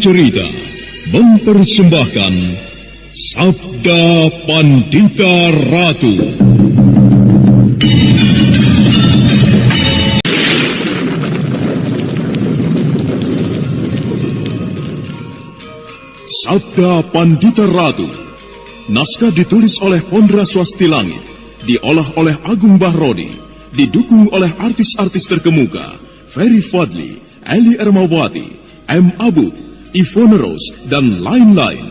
Cerita mempersembahkan Sabda Pandita Ratu. Sabda Pandita Ratu. Naskah ditulis oleh Pondra Swasti Langit, diolah oleh Agung Bahrodi, didukung oleh artis-artis terkemuka Ferry Fadli, Eli Ermawati, M. Abud, Ivone Rose, dan lain-lain.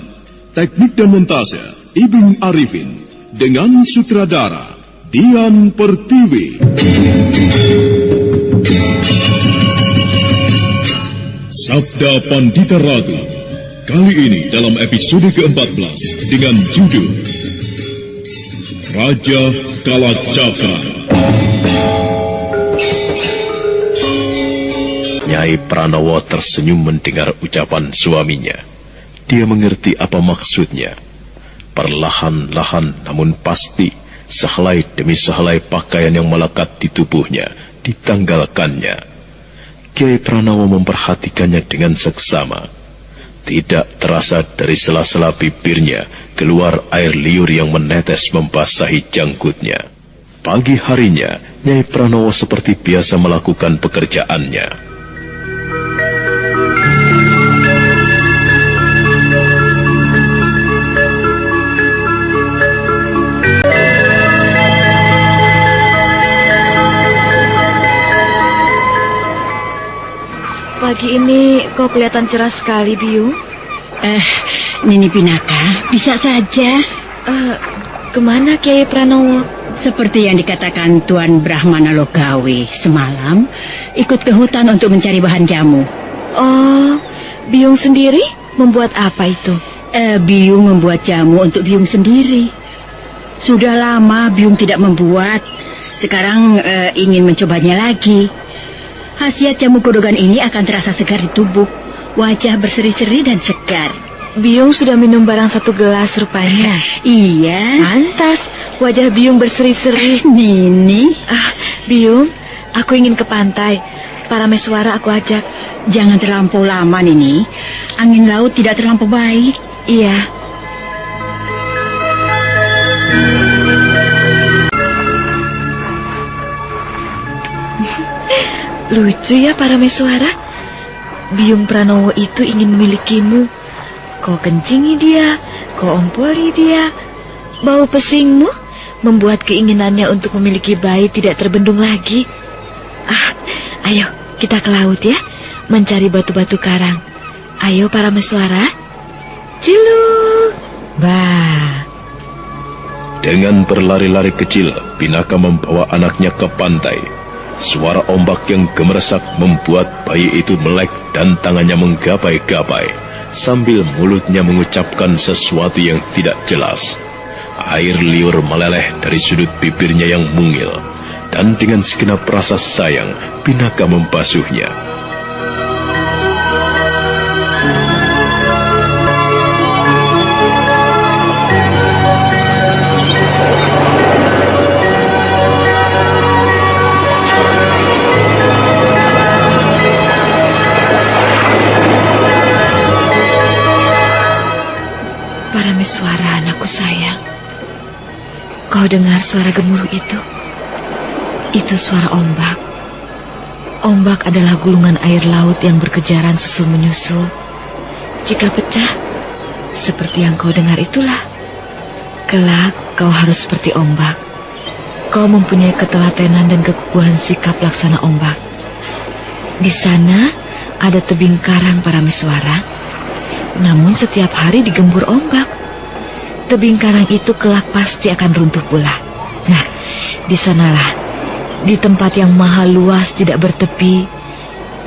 Teknik dan montase Ibing Arifin, dengan sutradara Dian Pertiwi. Sabda Pandita Ratu. Kali ini dalam episode ke-14 dengan judul Raja Kalacakra. Nyai Pranowo tersenyum mendengar ucapan suaminya. Dia mengerti apa maksudnya. Perlahan-lahan namun pasti, sehelai demi sehelai pakaian yang melekat di tubuhnya ditanggalkannya. Kiai Pranowo memperhatikannya dengan seksama. Tidak terasa dari sela-sela bibirnya keluar air liur yang menetes membasahi janggutnya. Pagi harinya, Nyai Pranowo seperti biasa melakukan pekerjaannya. Pagi ini kau kelihatan cerah sekali, Biung. Nini Pinaka, bisa saja. Kemana Kiai Pranowo? Seperti yang dikatakan Tuan Brahmana Logawe semalam, ikut ke hutan untuk mencari bahan jamu. Oh, Biung sendiri membuat apa itu? Biung membuat jamu untuk Biung sendiri. Sudah lama Biung tidak membuat. Sekarang ingin mencobanya lagi. Khasiat jamu godogan ini akan terasa segar di tubuh. Wajah berseri-seri dan segar. Biung sudah minum barang 1 gelas rupanya. Iya. Pantas wajah Biung berseri-seri. Nini. Biung, aku ingin ke pantai. Para meswara aku ajak. Jangan terlampau lama, Nini. Angin laut tidak terlampau baik. Iya. Lucu ya para meswara. Biung Pranowo itu ingin memilikimu. Kau kencingi dia, kau ompoli dia. Bau pesingmu membuat keinginannya untuk memiliki bayi tidak terbendung lagi. Ayo kita ke laut ya, mencari batu-batu karang. Ayo para meswara. Ciluk. Bah. Dengan berlari-lari kecil, Pinaka membawa anaknya ke pantai. Suara ombak yang gemeresak membuat bayi itu melek dan tangannya menggapai-gapai, sambil mulutnya mengucapkan sesuatu yang tidak jelas. Air liur meleleh dari sudut bibirnya yang mungil, dan dengan segenap rasa sayang, Pinaka membasuhnya. Suara anakku sayang. Kau dengar suara gemuruh itu? Itu suara ombak. Ombak adalah gulungan air laut yang berkejaran susul menyusul. Jika pecah, seperti yang kau dengar itulah. Kelak kau harus seperti ombak. Kau mempunyai ketelatenan dan keguguhan sikap laksana ombak. Di sana ada tebing karang para meswara. Namun setiap hari digembur ombak. Tebing karang itu kelak pasti akan runtuh pula. Nah, di sanalah, di tempat yang maha luas tidak bertepi,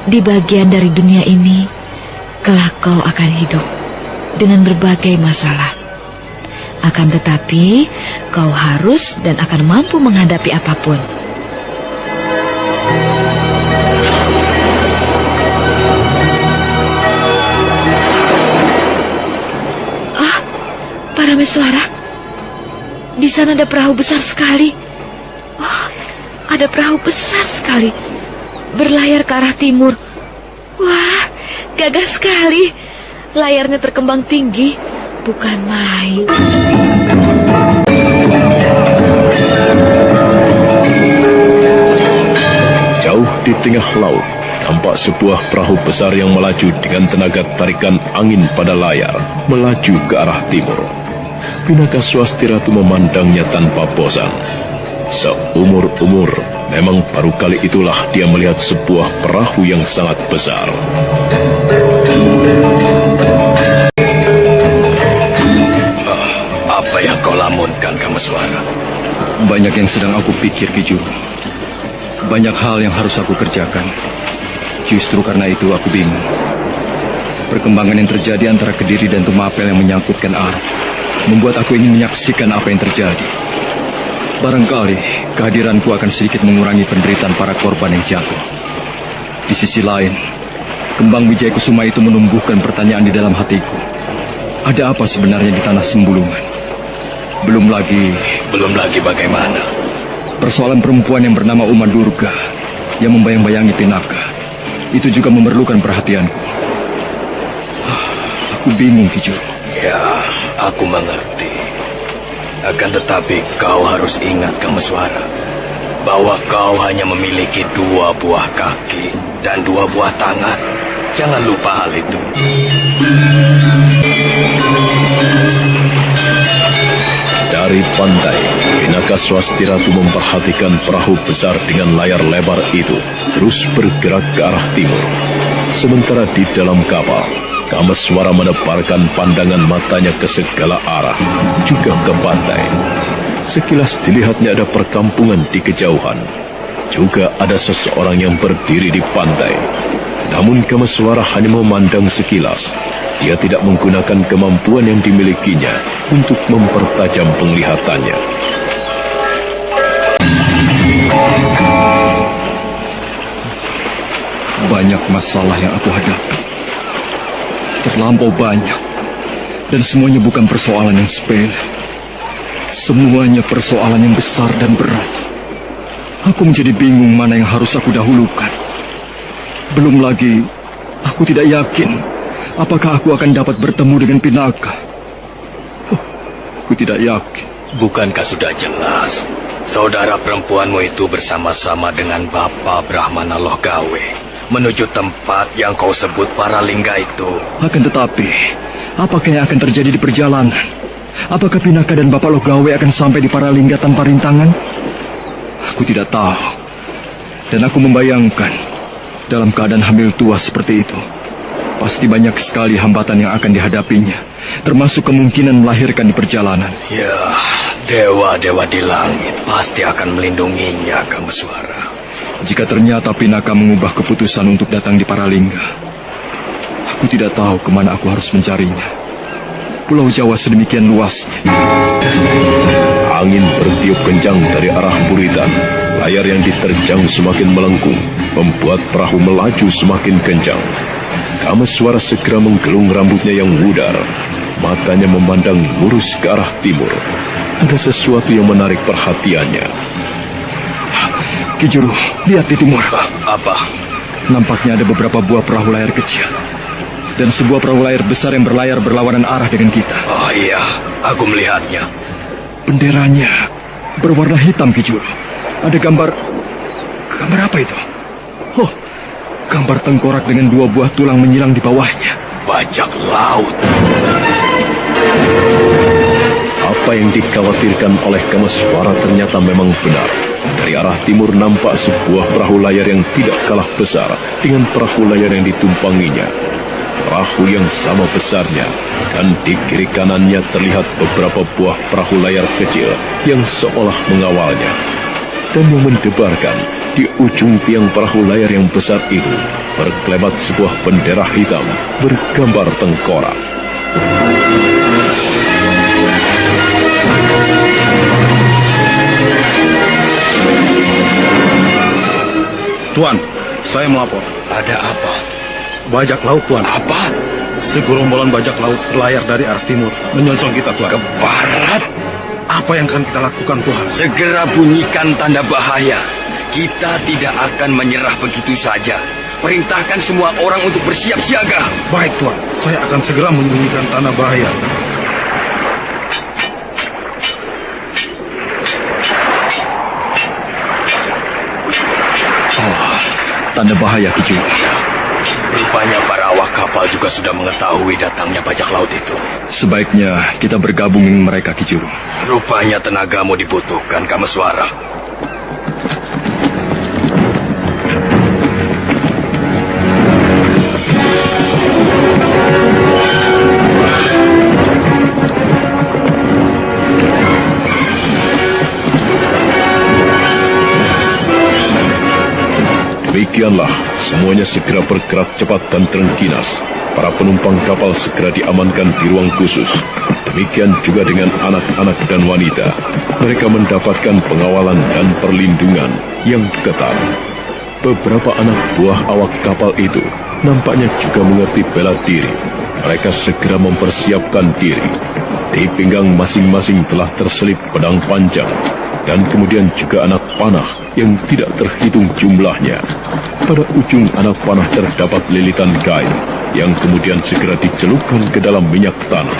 di bagian dari dunia ini, kelak kau akan hidup dengan berbagai masalah. Akan tetapi, kau harus dan akan mampu menghadapi apapun. Para meswara, di sana ada perahu besar sekali. Oh, ada perahu besar sekali, berlayar ke arah timur. Wah, gagah sekali. Layarnya terkembang tinggi, bukan main. Jauh di tengah laut, tampak sebuah perahu besar yang melaju dengan tenaga tarikan angin pada layar, melaju ke arah timur. Pinaka Swasti Ratu memandangnya tanpa bosan. Seumur-umur, memang baru kali itulah dia melihat sebuah perahu yang sangat besar. Apa yang kau lamunkan, Kameswara? Banyak yang sedang aku pikir, Ki Juru. Banyak hal yang harus aku kerjakan. Justru karena itu aku bingung. Perkembangan yang terjadi antara Kediri dan Tumapel yang menyangkutkan Arok membuat aku ingin menyaksikan apa yang terjadi. Barangkali kehadiranku akan sedikit mengurangi penderitaan para korban yang jatuh. Di sisi lain, kembang Wijaya Kusuma itu menumbuhkan pertanyaan di dalam hatiku. Ada apa sebenarnya di tanah Sembulungan? Belum lagi bagaimana? Persoalan perempuan yang bernama Uma Durga yang membayang-bayangi Pinaka itu juga memerlukan perhatianku. Aku bingung, Ki Juru. Ya, aku mengerti. Akan tetapi kau harus ingat, Kameswara, bahwa kau hanya memiliki 2 buah kaki dan 2 buah tangan. Jangan lupa hal itu. Dari pantai, Pinaka Swasti Ratu memperhatikan perahu besar dengan layar lebar itu terus bergerak ke arah timur. Sementara di dalam kapal, Kameswara menebarkan pandangan matanya ke segala arah, juga ke pantai. Sekilas dilihatnya ada perkampungan di kejauhan. Juga ada seseorang yang berdiri di pantai. Namun Kameswara hanya memandang sekilas. Dia tidak menggunakan kemampuan yang dimilikinya untuk mempertajam penglihatannya. Banyak masalah yang aku hadapi. Terlampau banyak. Dan semuanya bukan persoalan yang sepele. Semuanya persoalan yang besar dan berat. Aku menjadi bingung mana yang harus aku dahulukan. Belum lagi, aku tidak yakin apakah aku akan dapat bertemu dengan Pinaka. Aku tidak yakin. Bukankah sudah jelas? Saudara perempuanmu itu bersama-sama dengan Bapak Brahmana Lohgawe menuju tempat yang kau sebut Paralingga itu. Akan tetapi, apakah yang akan terjadi di perjalanan? Apakah Pinaka dan Bapak Lohgawe akan sampai di Paralingga tanpa rintangan? Aku tidak tahu. Dan aku membayangkan, dalam keadaan hamil tua seperti itu, pasti banyak sekali hambatan yang akan dihadapinya, termasuk kemungkinan melahirkan di perjalanan. Ya, dewa-dewa di langit pasti akan melindunginya, Kameswara. Jika ternyata Pinaka mengubah keputusan untuk datang di Paralingga, aku tidak tahu kemana aku harus mencarinya. Pulau Jawa sedemikian luasnya. Angin bertiup kencang dari arah buritan. Layar yang diterjang semakin melengkung, membuat perahu melaju semakin kencang. Kameswara segera menggelung rambutnya yang mudar. Matanya memandang lurus ke arah timur. Ada sesuatu yang menarik perhatiannya. Ki Juru, lihat di timur. Apa? Nampaknya ada beberapa buah perahu layar kecil. Dan sebuah perahu layar besar yang berlayar berlawanan arah dengan kita. Oh iya, aku melihatnya. Benderanya berwarna hitam, Ki Juru. Ada gambar apa itu? Oh, gambar tengkorak dengan 2 buah tulang menyilang di bawahnya. Bajak laut. Apa yang dikhawatirkan oleh Kameswara ternyata memang benar. Dari arah timur nampak sebuah perahu layar yang tidak kalah besar dengan perahu layar yang ditumpanginya. Perahu yang sama besarnya, dan di kiri kanannya terlihat beberapa buah perahu layar kecil yang seolah mengawalnya. Dan yang mendebarkan, di ujung tiang perahu layar yang besar itu berkelebat sebuah bendera hitam bergambar tengkorak. Tuan, saya melapor. Ada apa? Bajak laut, Tuan. Apa? Segerombolan bajak laut berlayar dari arah timur menyongsong kita, Tuan. Ke barat? Apa yang akan kita lakukan, Tuhan? Segera bunyikan tanda bahaya. Kita tidak akan menyerah begitu saja. Perintahkan semua orang untuk bersiap siaga. Baik, Tuan. Saya akan segera menyembunyikan tanah bahaya. Tanda bahaya, Ki Juru. Rupanya para awak kapal juga sudah mengetahui datangnya bajak laut itu. Sebaiknya kita bergabung dengan mereka, Ki Juru. Rupanya tenagamu dibutuhkan, Kameswara. Demikianlah, semuanya segera bergerak cepat dan terengginas. Para penumpang kapal segera diamankan di ruang khusus. Demikian juga dengan anak-anak dan wanita. Mereka mendapatkan pengawalan dan perlindungan yang ketat. Beberapa anak buah awak kapal itu nampaknya juga mengerti bela diri. Mereka segera mempersiapkan diri. Di pinggang masing-masing telah terselip pedang panjang. Dan kemudian juga anak panah yang tidak terhitung jumlahnya. Pada ujung anak panah terdapat lilitan kain yang kemudian segera dicelupkan ke dalam minyak tanah.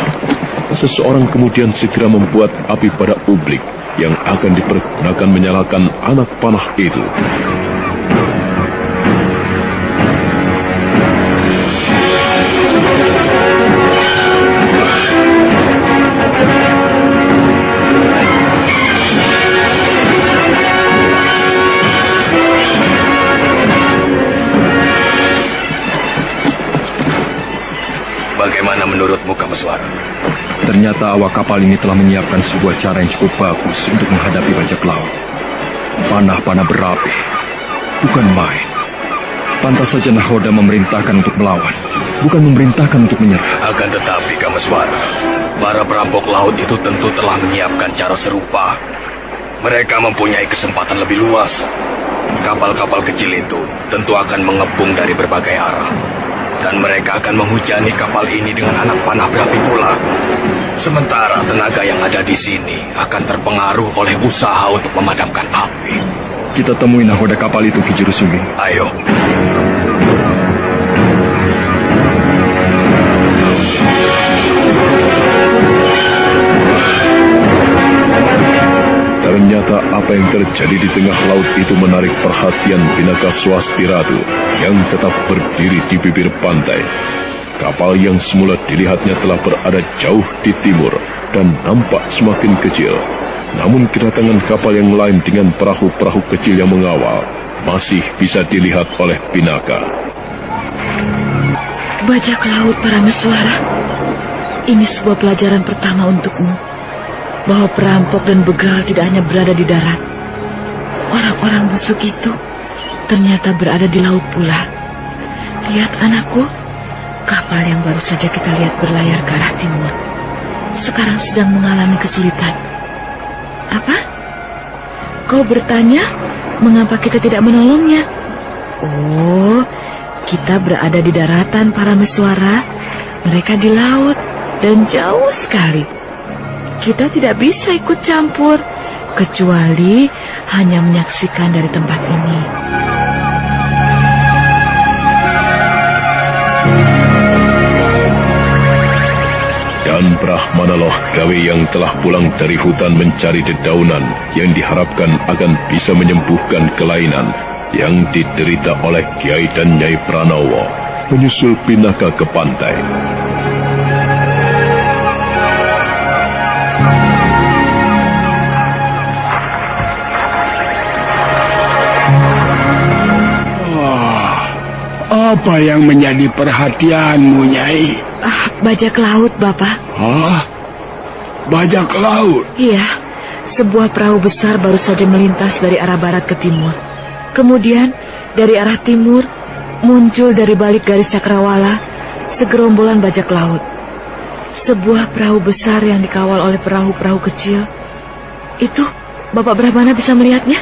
Seseorang kemudian segera membuat api pada ublik yang akan dipergunakan menyalakan anak panah itu. Bagaimana menurutmu, Kameswara? Ternyata awak kapal ini telah menyiapkan sebuah cara yang cukup bagus untuk menghadapi bajak laut. Panah-panah berapi, bukan main. Pantas saja Nakhoda memerintahkan untuk melawan, bukan memerintahkan untuk menyerah. Akan tetapi, Kameswara, para perampok laut itu tentu telah menyiapkan cara serupa. Mereka mempunyai kesempatan lebih luas. Kapal-kapal kecil itu tentu akan mengepung dari berbagai arah. Dan mereka akan menghujani kapal ini dengan anak panah berapi pula. Sementara tenaga yang ada di sini akan terpengaruh oleh usaha untuk memadamkan api. Kita temui Nakhoda kapal itu, Ki Juru Sugeng. Ayo. Ternyata apa yang terjadi di tengah laut itu menarik perhatian Pinaka Swasti Ratu yang tetap berdiri di bibir pantai. Kapal yang semula dilihatnya telah berada jauh di timur dan nampak semakin kecil. Namun kedatangan kapal yang lain dengan perahu-perahu kecil yang mengawal masih bisa dilihat oleh Pinaka. Bajak laut Parameswara, ini sebuah pelajaran pertama untukmu. Bahwa perampok dan begal tidak hanya berada di darat. Orang-orang busuk itu ternyata berada di laut pula. Lihat anakku, kapal yang baru saja kita lihat berlayar ke arah timur sekarang sedang mengalami kesulitan. Apa? Kau bertanya mengapa kita tidak menolongnya? Oh, kita berada di daratan Parameswara, mereka di laut dan jauh sekali. Kita tidak bisa ikut campur, kecuali hanya menyaksikan dari tempat ini. Dan Brahmanaloh gawe yang telah pulang dari hutan mencari dedaunan yang diharapkan akan bisa menyembuhkan kelainan yang diderita oleh Kiai dan Nyai Pranowo, menyusul Pinaka ke pantai. Apa yang menjadi perhatianmu, Nyai? Bajak laut, Bapak. Hah? Bajak laut? Iya, sebuah perahu besar baru saja melintas dari arah barat ke timur. Kemudian, dari arah timur, muncul dari balik garis cakrawala segerombolan bajak laut. Sebuah perahu besar yang dikawal oleh perahu-perahu kecil. Itu, Bapak Brahmana bisa melihatnya?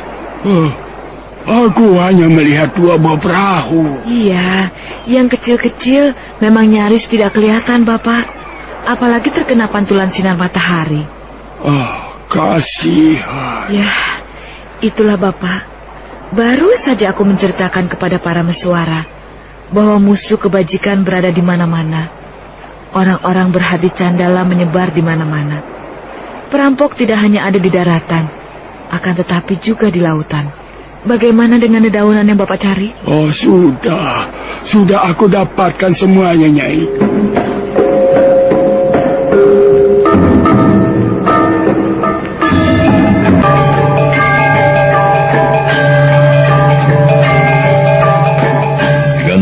Aku hanya melihat dua buah perahu. Iya, yang kecil-kecil memang nyaris tidak kelihatan, Bapak. Apalagi terkena pantulan sinar matahari. Kasihan. Ya, itulah Bapak. Baru saja aku menceritakan kepada Parameswara bahwa musuh kebajikan berada di mana-mana. Orang-orang berhati candala menyebar di mana-mana. Perampok tidak hanya ada di daratan, akan tetapi juga di lautan. Bagaimana dengan dedaunan yang Bapak cari? Oh, sudah aku dapatkan semuanya, Nyai.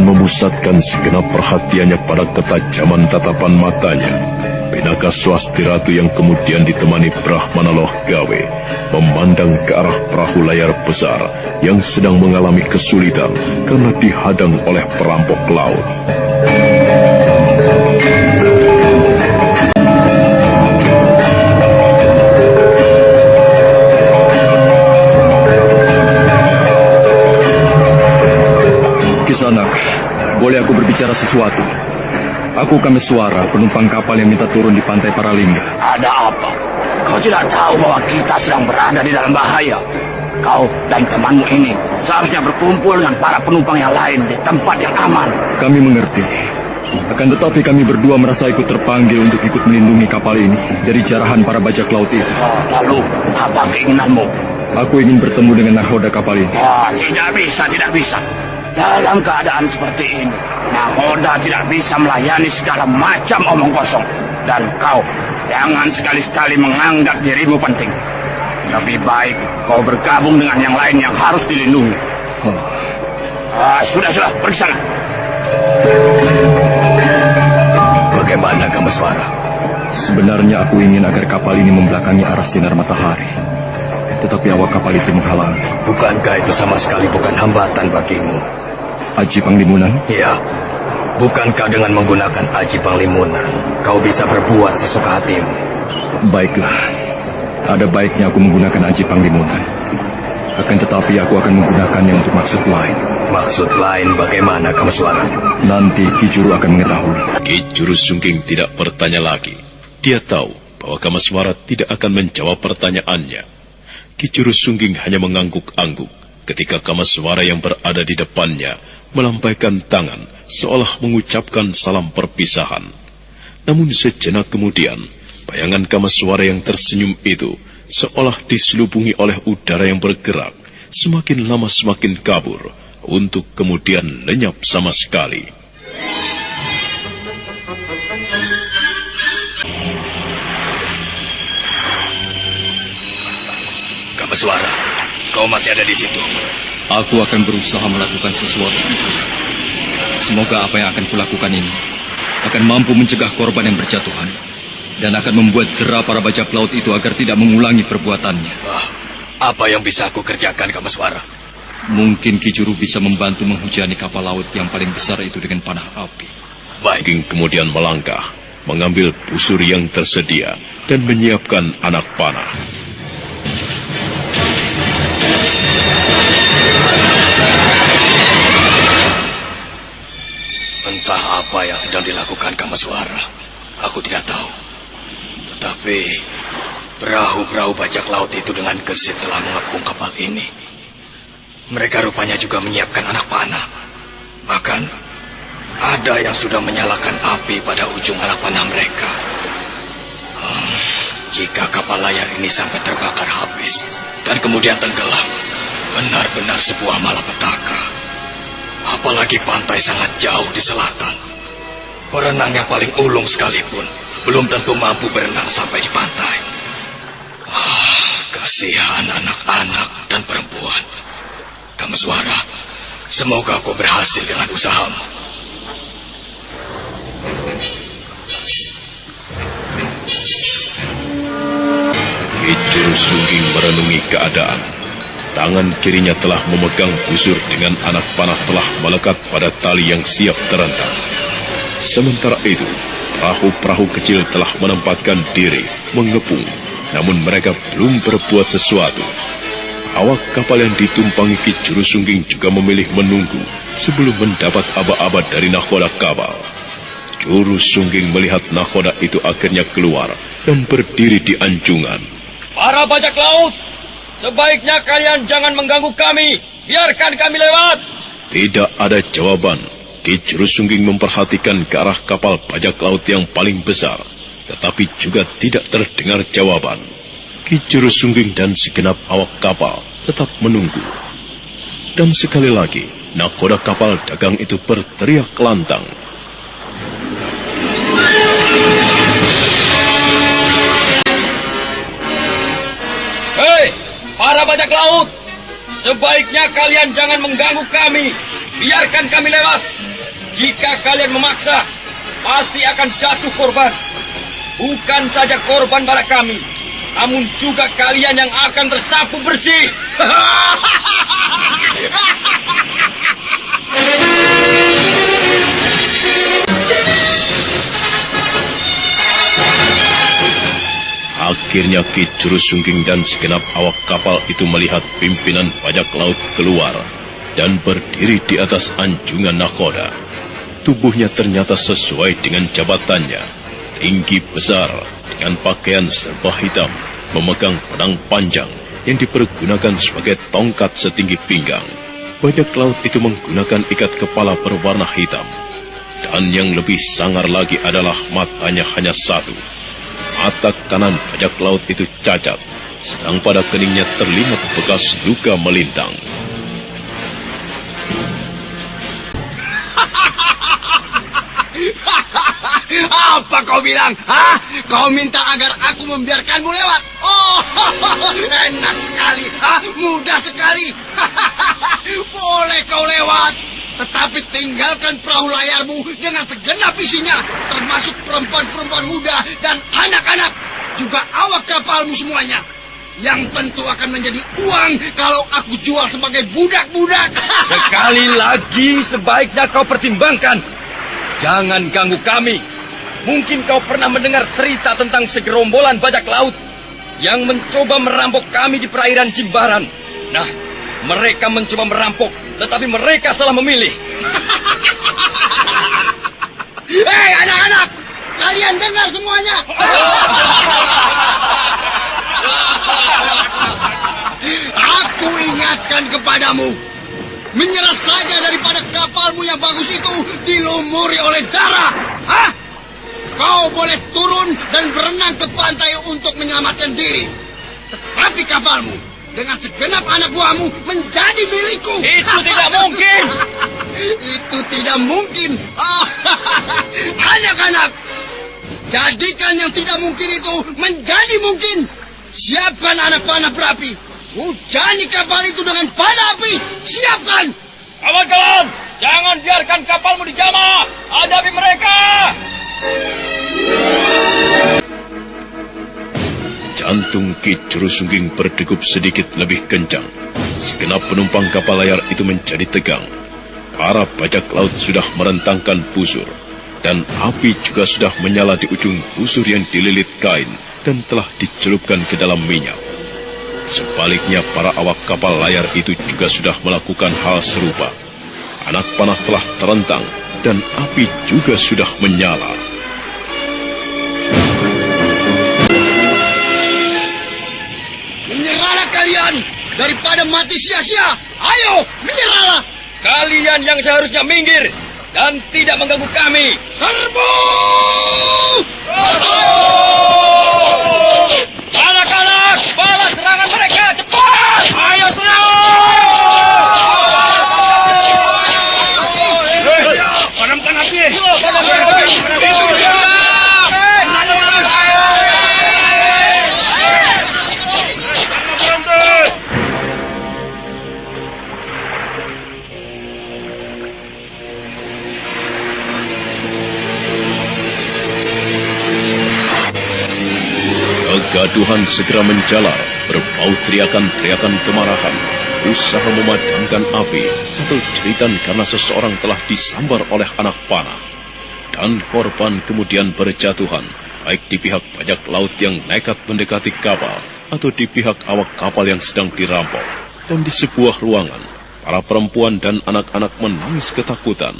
Memusatkan segenap perhatiannya pada ketajaman tatapan matanya, Pinaka Swasti Ratu yang kemudian ditemani Brahmana Loh Gawe memandang ke arah perahu layar besar yang sedang mengalami kesulitan karena dihadang oleh perampok laut. Kisanak, boleh aku berbicara sesuatu? Aku Kameswara, penumpang kapal yang minta turun di pantai Paralingga. Ada apa? Kau tidak tahu bahwa kita sedang berada di dalam bahaya. Kau dan temanmu ini seharusnya berkumpul dengan para penumpang yang lain di tempat yang aman. Kami mengerti. Akan tetapi kami berdua merasa ikut terpanggil untuk ikut melindungi kapal ini dari jarahan para bajak laut itu. Lalu, apa keinginanmu? Aku ingin bertemu dengan nahoda kapal ini. Tidak bisa. Dalam keadaan seperti ini, nahoda tidak bisa melayani segala macam omong kosong. Dan kau, jangan sekali-sekali menganggap dirimu penting. Lebih baik kau bergabung dengan yang lain yang harus dilindungi. Sudah, pergi sana. Bagaimana Kameswara? Sebenarnya aku ingin agar kapal ini membelakangi arah sinar matahari. Tetapi awak kapal itu menghalangi. Bukankah itu sama sekali bukan hambatan bagimu? Aji Panglimunan? Ya, bukankah dengan menggunakan Aji Panglimunan kau bisa berbuat sesuka hatimu? Baiklah, ada baiknya aku menggunakan Aji Panglimunan. Akan tetapi aku akan menggunakannya untuk maksud lain. Maksud lain bagaimana Kameswara? Nanti Ki Juru akan mengetahui. Ki Juru Sungging tidak bertanya lagi. Dia tahu bahwa Kameswara tidak akan menjawab pertanyaannya. Ki Juru Sungging hanya mengangguk-angguk ketika Kameswara yang berada di depannya melampaikan tangan seolah mengucapkan salam perpisahan. Namun sejenak kemudian, bayangan Kameswara yang tersenyum itu seolah diselubungi oleh udara yang bergerak, semakin lama semakin kabur, untuk kemudian lenyap sama sekali. Kameswara, kau masih ada di situ. Aku akan berusaha melakukan sesuatu, Ki Juru. Semoga apa yang akan kulakukan ini akan mampu mencegah korban yang berjatuhan dan akan membuat jera para bajak laut itu agar tidak mengulangi perbuatannya. Apa yang bisa aku kerjakan, Kameswara? Mungkin Ki Juru bisa membantu menghujani kapal laut yang paling besar itu dengan panah api. Baik. King kemudian melangkah, mengambil busur yang tersedia dan menyiapkan anak panah. Entah apa yang sedang dilakukan Kameswara, aku tidak tahu. Tetapi perahu-perahu bajak laut itu dengan gesit telah mengepung kapal ini. Mereka rupanya juga menyiapkan anak panah. Bahkan ada yang sudah menyalakan api pada ujung anak panah mereka. Jika kapal layar ini sampai terbakar habis dan kemudian tenggelam, benar-benar sebuah malapetaka. Apalagi pantai sangat jauh di selatan. Perenang yang paling ulung sekalipun belum tentu mampu berenang sampai di pantai. Kasihan anak-anak dan perempuan. Kameswara, semoga kau berhasil dengan usahamu. Ki Juru Sungging merenungi keadaan. Tangan kirinya telah memegang busur dengan anak panah telah melekat pada tali yang siap terentang. Sementara itu, perahu-perahu kecil telah menempatkan diri, mengepung, namun mereka belum berbuat sesuatu. Awak kapal yang ditumpangi Ki Juru Sungging juga memilih menunggu sebelum mendapat aba-aba dari nahoda kapal. Juru Sungging melihat nahoda itu akhirnya keluar dan berdiri di anjungan. Para bajak laut, sebaiknya kalian jangan mengganggu kami. Biarkan kami lewat. Tidak ada jawaban. Ki Jurusungging memperhatikan ke arah kapal bajak laut yang paling besar, tetapi juga tidak terdengar jawaban. Ki Jurusungging dan segenap awak kapal tetap menunggu. Dan sekali lagi, nakoda kapal dagang itu berteriak lantang. Hei, para bajak laut! Sebaiknya kalian jangan mengganggu kami. Biarkan kami lewat. Jika kalian memaksa, pasti akan jatuh korban. Bukan saja korban pada kami, namun juga kalian yang akan tersapu bersih. Akhirnya Ki Jurusungging dan segenap awak kapal itu melihat pimpinan bajak laut keluar dan berdiri di atas anjungan nakoda. Tubuhnya ternyata sesuai dengan jabatannya, tinggi besar dengan pakaian serba hitam, memegang pedang panjang yang dipergunakan sebagai tongkat setinggi pinggang. Bajak laut itu menggunakan ikat kepala berwarna hitam, dan yang lebih sangar lagi adalah matanya hanya satu. Mata kanan bajak laut itu cacat, sedang pada keningnya terlihat bekas luka melintang. Apa kau bilang? Hah? Kau minta agar aku membiarkanmu lewat? Oh, enak sekali. Hah? Mudah sekali. Boleh kau lewat. Tetapi tinggalkan perahu layarmu dengan segenap isinya, termasuk perempuan-perempuan muda dan anak-anak, juga awak kapalmu semuanya. Yang tentu akan menjadi uang kalau aku jual sebagai budak-budak. Sekali lagi sebaiknya kau pertimbangkan. Jangan ganggu kami. Mungkin kau pernah mendengar cerita tentang segerombolan bajak laut yang mencoba merampok kami di perairan Jimbaran. Nah, mereka mencoba merampok, tetapi mereka salah memilih. Hei anak-anak, kalian dengar semuanya. Aku ingatkan kepadamu, menyerah saja daripada kapalmu yang bagus itu dilumuri oleh darah. Hah? Kau boleh turun dan berenang ke pantai untuk menyelamatkan diri. Tetapi kapalmu dengan segenap anak buahmu menjadi milikku. Itu tidak mungkin. Itu tidak mungkin. Anak-anak, jadikan yang tidak mungkin itu menjadi mungkin. Siapkan anak panah berapi. Hujani kapal itu dengan panah api. Siapkan. Kawan-kawan, jangan biarkan kapalmu dijamah. Hadapi mereka. Jantung Ki Jurusungging berdegup sedikit lebih kencang. Segenap penumpang kapal layar itu menjadi tegang. Para bajak laut sudah merentangkan busur, dan api juga sudah menyala di ujung busur yang dililit kain dan telah dicelupkan ke dalam minyak. Sebaliknya, para awak kapal layar itu juga sudah melakukan hal serupa. Anak panah telah terentang, dan api juga sudah menyala. Menyerahlah kalian daripada mati sia-sia. Ayo, menyerahlah. Kalian yang seharusnya minggir dan tidak mengganggu kami. Serbu! Anak-anak, balas serangan mereka, cepat! Ayo serang! Padamkan api. Kegaduhan segera menjalar, berbau teriakan-teriakan kemarahan, usaha memadamkan api, atau jeritan karena seseorang telah disambar oleh anak panah. Dan korban kemudian berjatuhan, baik di pihak bajak laut yang nekat mendekati kapal, atau di pihak awak kapal yang sedang dirampok. Dan di sebuah ruangan, para perempuan dan anak-anak menangis ketakutan.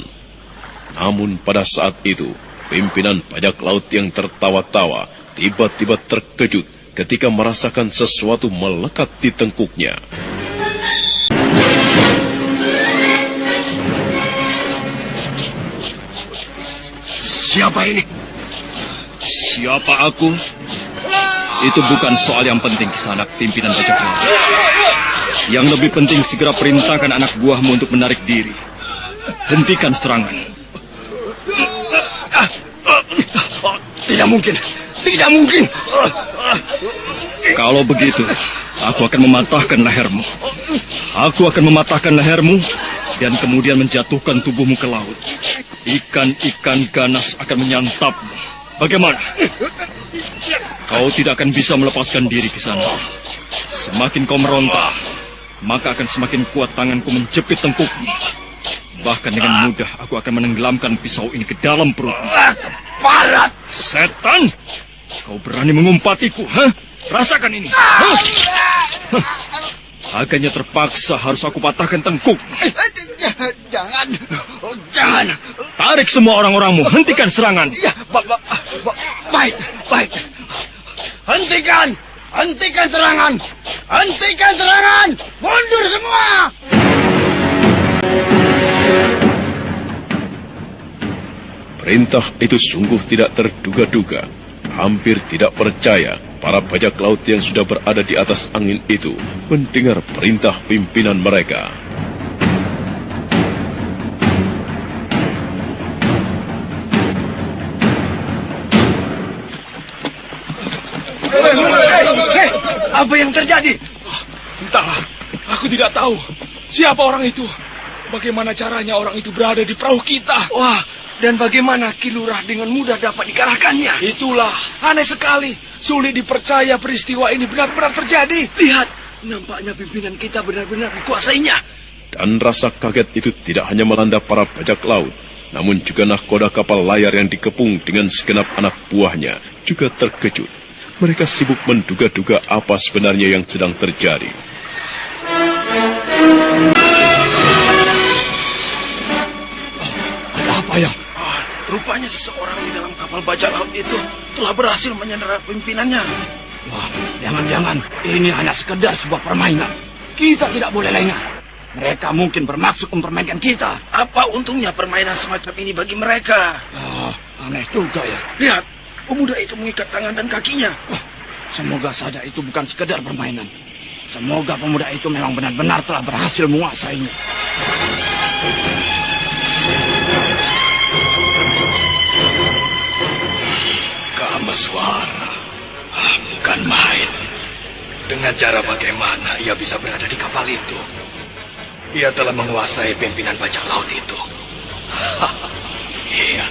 Namun pada saat itu, pimpinan bajak laut yang tertawa-tawa tiba-tiba terkejut ketika merasakan sesuatu melekat di tengkuknya. Siapa ini? Siapa aku? Itu bukan soal yang penting, Kisanak, pimpinan bajak laut. Yang lebih penting segera perintahkan anak buahmu untuk menarik diri. Hentikan serangan. Tidak mungkin. Tidak mungkin. Kalau begitu, aku akan mematahkan lehermu. Aku akan mematahkan lehermu dan kemudian menjatuhkan tubuhmu ke laut. Ikan-ikan ganas akan menyantapmu. Bagaimana? Kau tidak akan bisa melepaskan diri ke sana. Semakin kau meronta, maka akan semakin kuat tanganku menjepit tengkukmu. Bahkan dengan mudah aku akan menenggelamkan pisau ini ke dalam perutmu. Parat! Setan! Kau berani mengumpatiku, ha? Rasakan ini. Hah? Agaknya terpaksa harus aku patahkan tengkukmu. Jangan. Jangan. Tarik semua orang-orangmu, hentikan serangan. Ya, baik, baik. Hentikan! Hentikan serangan! Hentikan serangan! Mundur semua! Perintah itu sungguh tidak terduga-duga. Hampir tidak percaya para bajak laut yang sudah berada di atas angin itu mendengar perintah pimpinan mereka. Apa yang terjadi? Entahlah, aku tidak tahu. Siapa orang itu? Bagaimana caranya orang itu berada di perahu kita? Wah, dan bagaimana Ki Lurah dengan mudah dapat dikalahkannya? Itulah, aneh sekali. Sulit dipercaya peristiwa ini benar-benar terjadi. Lihat, nampaknya pimpinan kita benar-benar dikuasainya. Dan rasa kaget itu tidak hanya melanda para bajak laut, namun juga nahkoda kapal layar yang dikepung dengan segenap anak buahnya juga terkejut. Mereka sibuk menduga-duga apa sebenarnya yang sedang terjadi. Ada apa ya? Rupanya seseorang di dalam kapal bajak laut itu telah berhasil menyandera pimpinannya. Wah, jangan-jangan ini hanya sekedar sebuah permainan. Kita tidak boleh lengah. Mereka mungkin bermaksud mempermainkan kita. Apa untungnya permainan semacam ini bagi mereka? Aneh juga ya. Lihat, pemuda itu mengikat tangan dan kakinya. Semoga saja itu bukan sekedar permainan. Semoga pemuda itu memang benar-benar telah berhasil menguasainya. Kameswara, bukan main. Dengan cara bagaimana ia bisa berada di kapal itu? Ia telah menguasai pimpinan bajak laut itu. Iya,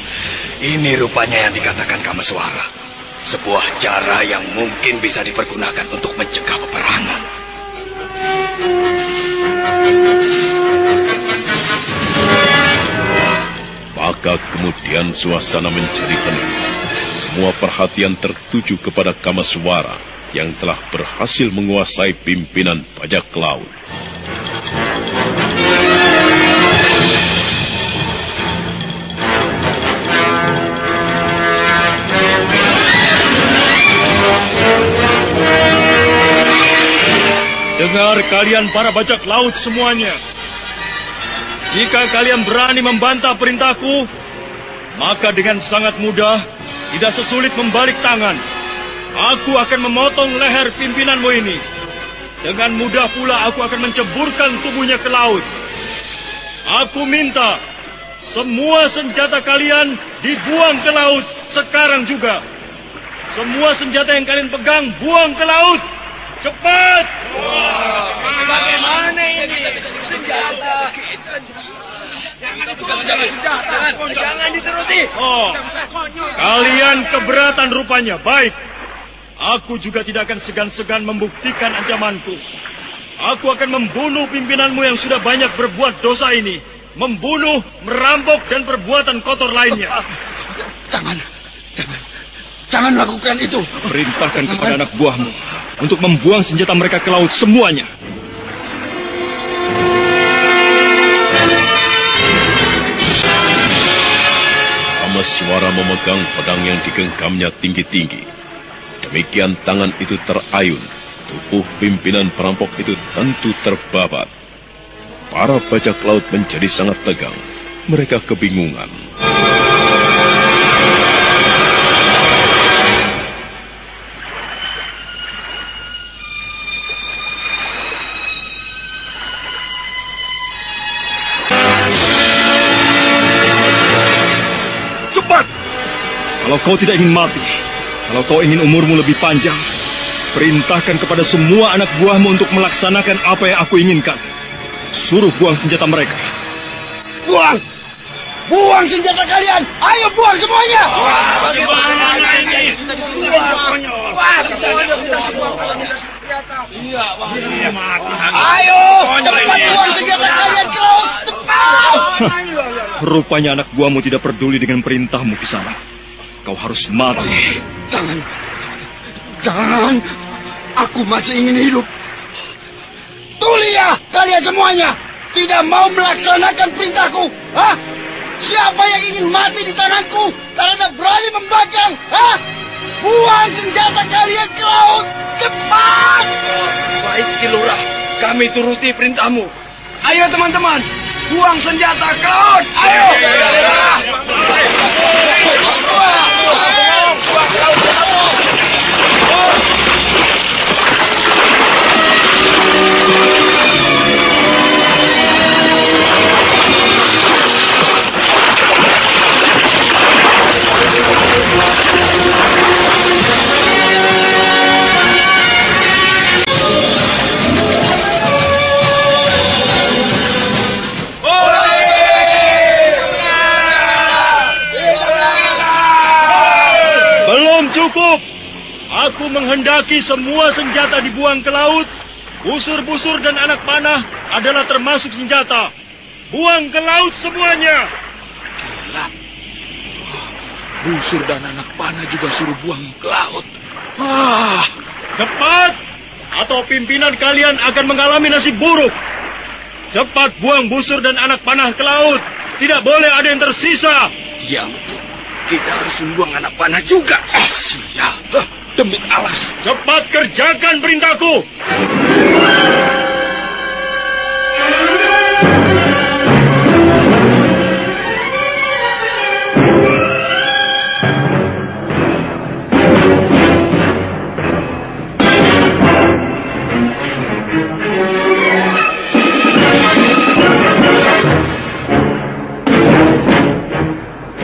ini rupanya yang dikatakan Kameswara. Sebuah cara yang mungkin bisa dipergunakan untuk mencegah peperangan. Maka kemudian suasana menjadi hening. Semua perhatian tertuju kepada Kameswara yang telah berhasil menguasai pimpinan bajak laut. Dengar kalian para bajak laut semuanya. Jika kalian berani membantah perintahku, maka dengan sangat mudah, tidak sesulit membalik tangan, aku akan memotong leher pimpinanmu ini. Dengan mudah pula aku akan menceburkan tubuhnya ke laut. Aku minta semua senjata kalian dibuang ke laut sekarang juga. Semua senjata yang kalian pegang buang ke laut. Cepat! Bagaimana ini? Senjata. Jangan dituruti. Oh, kalian keberatan rupanya. Baik. Aku juga tidak akan segan-segan membuktikan ancamanku. Aku akan membunuh pimpinanmu yang sudah banyak berbuat dosa ini. Membunuh, merampok, dan perbuatan kotor lainnya. Jangan lakukan itu. Perintahkan kepada anak buahmu untuk membuang senjata mereka ke laut semuanya. Kameswara memegang pedang yang digenggamnya tinggi-tinggi. Demikian tangan itu terayun. Tubuh pimpinan perampok itu tentu terbabat. Para bajak laut menjadi sangat tegang. Mereka kebingungan. kau tidak ingin mati, kalau kau ingin umurmu lebih panjang, perintahkan kepada semua anak buahmu untuk melaksanakan apa yang aku inginkan. Suruh buang senjata mereka. Buang! Buang senjata kalian! Ayo buang semuanya! Bagaimana ini? Ayo! Cepat buang senjata kalian ke laut! Cepat! Rupanya anak buahmu tidak peduli dengan perintahmu, Kisana. Kau harus mati. Jangan! Jangan! Aku masih ingin hidup. Tulia kalian semuanya! Tidak mau melaksanakan perintahku! Hah? Siapa yang ingin mati di tanganku karena berani membangkang? Hah? Buang senjata kalian ke laut! Cepat! Baik, Ki Lurah. Kami turuti perintahmu. Ayo teman-teman, buang senjata ke laut. Ayo! Cukup! Aku menghendaki semua senjata dibuang ke laut. Busur-busur dan anak panah adalah termasuk senjata. Buang ke laut semuanya! Gila. Busur dan anak panah juga suruh buang ke laut. Cepat! Atau pimpinan kalian akan mengalami nasib buruk. Cepat buang busur dan anak panah ke laut. Tidak boleh ada yang tersisa. Diam. Kita harus membuang anak panah juga. Sial. Demi alas. Cepat kerjakan perintahku.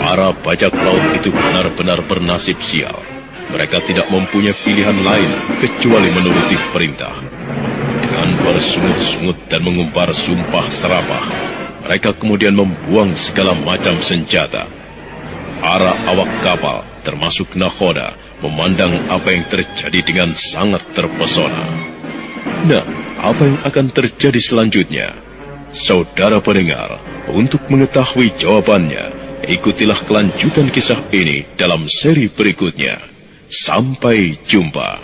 Para bajak laut itu benar-benar bernasib sial. Mereka tidak mempunyai pilihan lain kecuali menuruti perintah. Dengan bersungut-sungut dan mengumpar sumpah serapah, mereka kemudian membuang segala macam senjata. Para awak kapal, termasuk nakhoda, memandang apa yang terjadi dengan sangat terpesona. Nah, apa yang akan terjadi selanjutnya? Saudara pendengar, untuk mengetahui jawabannya, ikutilah kelanjutan kisah ini dalam seri berikutnya. Sampai jumpa.